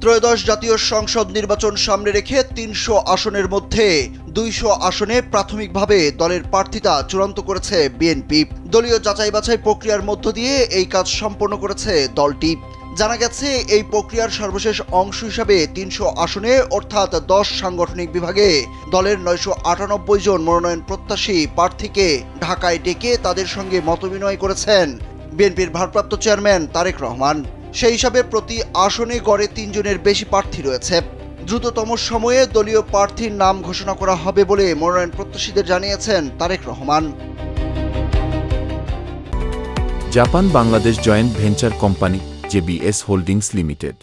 ত্রয়োদশ জাতীয় সংসদ নির্বাচন সামনে রেখে ৩০০ আসনের মধ্যে ২০০ আসনে প্রাথমিকভাবে দলের প্রার্থিতা চূড়ান্ত করেছে বিএনপি। দলীয় যাচাই বাছাই প্রক্রিয়ার মধ্য দিয়ে এই কাজ সম্পন্ন করেছে দলটি। জানা গেছে, এই প্রক্রিয়ার সর্বশেষ অংশ হিসাবে ৩০০ আসনে অর্থাৎ ১০ সাংগঠনিক বিভাগে দলের ৯৯৮ জন মনোনয়ন প্রত্যাশী প্রার্থীকে ঢাকায় ডেকে তাদের সঙ্গে মতবিনিময় করেছেন বিএনপির ভারপ্রাপ্ত চেয়ারম্যান তারেক রহমান। সেই হিসাবে প্রতি আসনে গড়ে ৩ জনের বেশি প্রার্থী রয়েছে। দ্রুততম সময়ে দলীয় প্রার্থীর নাম ঘোষণা করা হবে বলে মনোনয়ন প্রত্যাশীদের জানিয়েছেন Tarique Rahman. Japan Bangladesh joint venture company JBS holdings limited.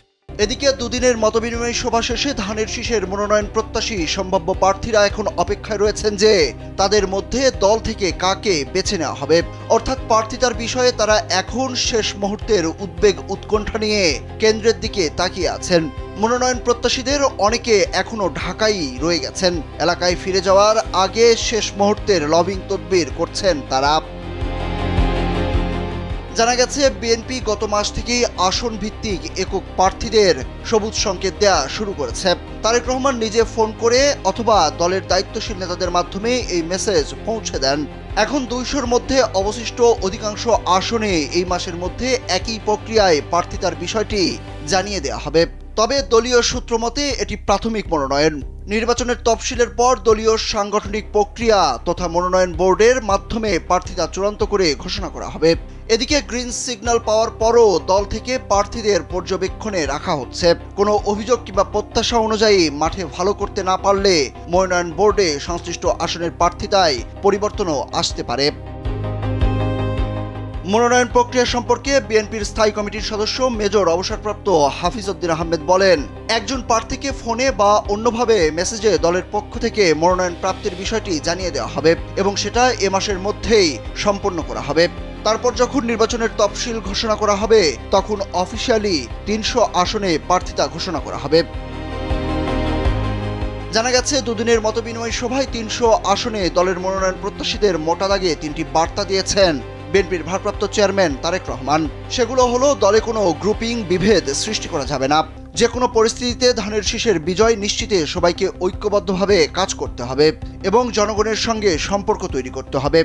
এদিকে দুদিনের মতবিনিময় সভা শেষে ধানের শীষের মনোনয়ন প্রত্যাশী সম্ভাব্য প্রার্থীরা এখন অপেক্ষায় রয়েছেন যে তাদের মধ্যে দল থেকে কাকে বেছে নেওয়া হবে। অর্থাৎ প্রার্থিতার বিষয়ে তারা এখন শেষ মুহূর্তের উদ্বেগ উৎকণ্ঠা নিয়ে কেন্দ্রের দিকে তাকিয়ে আছেন। মনোনয়ন প্রত্যাশীদের অনেকে এখনো ঢাকায় রয়ে গেছেন। এলাকায় ফিরে যাওয়ার আগে শেষ মুহূর্তের লবিং তদবির করছেন তারা। জানা গেছে, বিএনপি গত মাস থেকেই আসন ভিত্তিক একক প্রার্থীদের সবুজ সংকেত দেয়া শুরু করেছে। তারেক রহমান নিজে ফোন করে অথবা দলের দায়িত্বশীল নেতাদের মাধ্যমে এই মেসেজ পৌঁছে দেন। এখন ২০০-র মধ্যে অবশিষ্ট অধিকাংশ আসনে এই মাসের মধ্যে একই প্রক্রিয়ায় প্রার্থিতার বিষয়টি জানিয়ে দেওয়া হবে। তবে দলীয় সূত্র মতে এটি প্রাথমিক মনোনয়ন। নির্বাচনের তফসিলের পর দলীয় সাংগঠনিক প্রক্রিয়া তথা মনোনয়ন বোর্ডের মাধ্যমে প্রার্থিতা চূড়ান্ত করে ঘোষণা করা হবে। এদিকে গ্রিন সিগন্যাল পাওয়ার পরও দল থেকে প্রার্থীদের পর্যবেক্ষণে রাখা হচ্ছে। কোনো অভিযোগ কিংবা প্রত্যাশা অনুযায়ী মাঠে ভালো করতে না পারলে মনোনয়ন বোর্ডে সংশ্লিষ্ট আসনের প্রার্থিতায় পরিবর্তনও আসতে পারে। মনোনয়ন প্রক্রিয়া সম্পর্কে বিএনপির স্থায়ী কমিটির সদস্য মেজর অবসরপ্রাপ্ত হাফিজ উদ্দিন আহমেদ বলেন, একজন প্রার্থীকে ফোনে বা অন্যভাবে মেসেজে দলের পক্ষ থেকে মনোনয়ন প্রাপ্তির বিষয়টি জানিয়ে দেওয়া হবে এবং সেটা এ মাসের মধ্যেই সম্পন্ন করা হবে। তারপর যখন নির্বাচনের তফসিল ঘোষণা করা হবে তখন অফিসিয়ালি ৩০০ আসনে প্রার্থিতা ঘোষণা করা হবে। জানা গেছে, দুদিনের মতবিনিময় সভায় ৩০০ আসনে দলের মনোনয়ন প্রত্যাশীদের মোটা দাগে ৩টি বার্তা দিয়েছেন বিএনপির ভারপ্রাপ্ত চেয়ারম্যান তারেক রহমান। সেগুলো হলো, দলে কোনো গ্রুপিং বিভেদ সৃষ্টি করা যাবে না, যে কোনো পরিস্থিতিতে ধানের শীষের বিজয় নিশ্চিতে সবাইকে ঐক্যবদ্ধভাবে কাজ করতে হবে এবং জনগণের সঙ্গে সম্পর্ক তৈরি করতে হবে।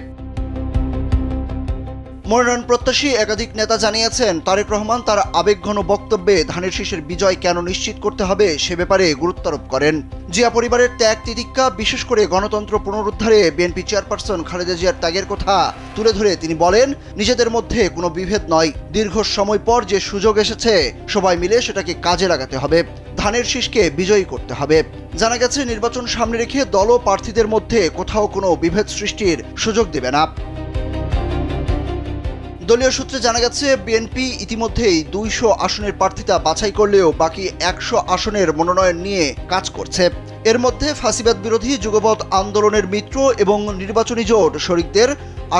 মনোনয়ন প্রত্যাশী একাধিক নেতা জানিয়েছেন, তারেক রহমান তার আবেগঘন বক্তব্যে ধানের শীষের বিজয় কেন নিশ্চিত করতে হবে সে ব্যাপারে গুরুত্বারোপ করেন। জিয়া পরিবারের ত্যাগ তিতিক্ষা, বিশেষ করে গণতন্ত্র পুনরুদ্ধারে বিএনপি চেয়ারপারসন খালেদা জিয়ার ত্যাগের কথা তুলে ধরে তিনি বলেন, নিজেদের মধ্যে কোনো বিভেদ নয়, দীর্ঘ সময় পর যে সুযোগ এসেছে সবাই মিলে সেটাকে কাজে লাগাতে হবে, ধানের শীষকে বিজয়ী করতে হবে। জানা গেছে, নির্বাচন সামনে রেখে দল ও প্রার্থীদের মধ্যে কোথাও কোনো বিভেদ সৃষ্টির সুযোগ দেবে না। দলীয় সূত্রে জানা গেছে, বিএনপি ইতিমধ্যেই ২০০ আসনের প্রার্থিতা বাছাই করলেও বাকি ১০০ আসনের মনোনয়ন নিয়ে কাজ করছে। এর মধ্যে ফ্যাসিবাদ বিরোধী যুগপৎ আন্দোলনের মিত্র এবং নির্বাচনী জোট শরিকদের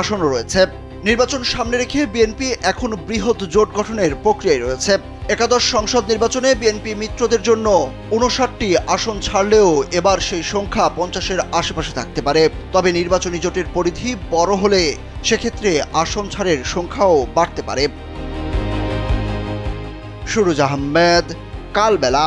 আসনও রয়েছে। নির্বাচন সামনে রেখে বিএনপি এখন বৃহৎ জোট গঠনের প্রক্রিয়ায় রয়েছে। একাদশ সংসদ নির্বাচনে বিএনপি মিত্রদের জন্য ৫৯টি আসন ছাড়লেও এবার সেই সংখ্যা ৫০-এর আশেপাশে থাকতে পারে। তবে নির্বাচনী জোটের পরিধি বড় হলে সেক্ষেত্রে আসন ছাড়ের সংখ্যাও বাড়তে পারে। সুরুজ আহমেদ, কালবেলা।